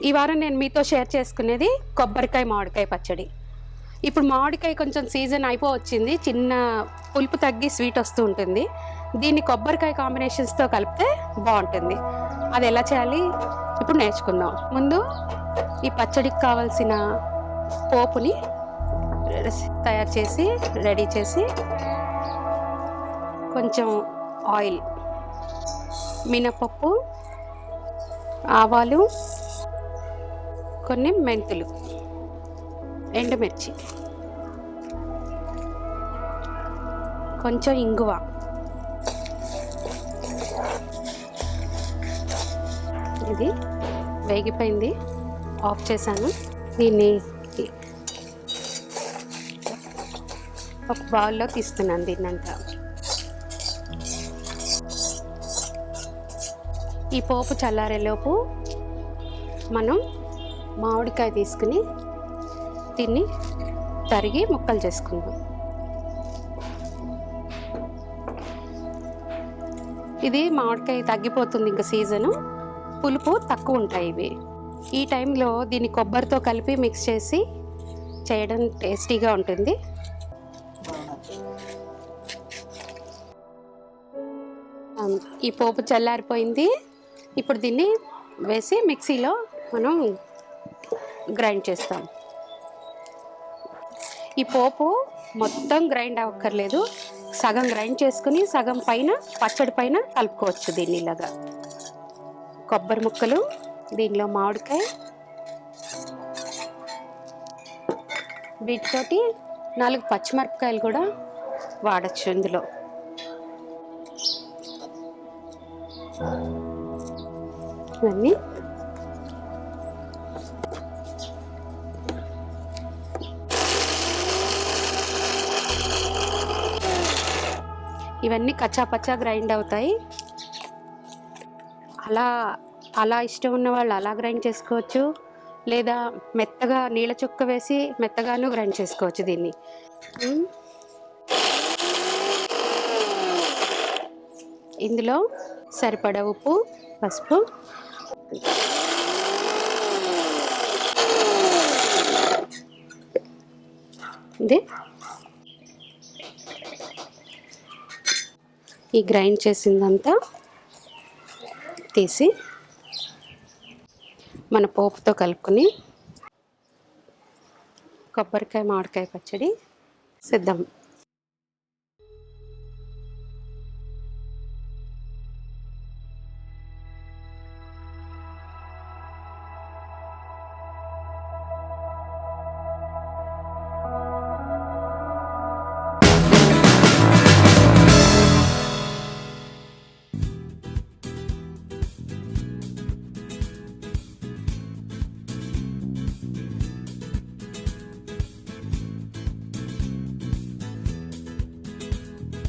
ఈ వారం నేను మీతో షేర్ చేసుకునేది కొబ్బరికాయ మామిడికాయ పచ్చడి. ఇప్పుడు మామిడికాయ కొంచెం సీజన్ అయిపోవచ్చింది, చిన్న పులుపు తగ్గి స్వీట్ వస్తూ ఉంటుంది. దీన్ని కొబ్బరికాయ కాంబినేషన్స్తో కలిపితే బాగుంటుంది. అది ఎలా చేయాలి ఇప్పుడు నేర్చుకుందాం. ముందు ఈ పచ్చడికి కావాల్సిన పోపుని తయారు చేసి రెడీ చేసి, కొంచెం ఆయిల్, మినపప్పు, ఆవాలు, కొన్ని మెంతులు, ఎండుమిర్చి, కొంచెం ఇంగువ, ఇది వేగిపోయింది, ఆఫ్ చేశాను. దీన్ని ఒక బౌల్లో తీస్తున్నాను. దీన్నంతా ఈ పోపు చల్లారేలోపు మనం మామిడికాయ తీసుకుని దీన్ని తరిగి ముక్కలు చేసుకుందాం. ఇది మామిడికాయ తగ్గిపోతుంది, ఇంకా సీజను, పులుపు తక్కువ ఉంటాయి ఇవి. ఈ టైంలో దీన్ని కొబ్బరితో కలిపి మిక్స్ చేసి చేయడం టేస్టీగా ఉంటుంది. ఈ పోపు చల్లారిపోయింది. ఇప్పుడు దీన్ని వేసి మిక్సీలో మనం గ్రైండ్ చేస్తాం. ఈ పోపు మొత్తం గ్రైండ్ అవ్వక్కర్లేదు, సగం గ్రైండ్ చేసుకుని సగం పైన పచ్చడి పైన కలుపుకోవచ్చు. దీన్ని ఇలాగా కొబ్బరి ముక్కలు, దీనిలో మామిడికాయ, వీటితోటి 4 పచ్చిమిరపకాయలు కూడా వాడచ్చు ఇందులో. ఇవన్నీ కచ్చా పచ్చా గ్రైండ్ అవుతాయి. అలా ఇష్టం ఉన్న వాళ్ళు అలా గ్రైండ్ చేసుకోవచ్చు, లేదా మెత్తగా నీళ్ళ చుక్క వేసి మెత్తగాను గ్రైండ్ చేసుకోవచ్చు. దీన్ని ఇందులో సరిపడా ఉప్పు, పసుపు, ఇది ఈ గ్రైండ్ చేసిందంతా తీసి మన పోపుతో కలుపుకొని కొబ్బరికాయ మామిడికాయ పచ్చడి సిద్ధం.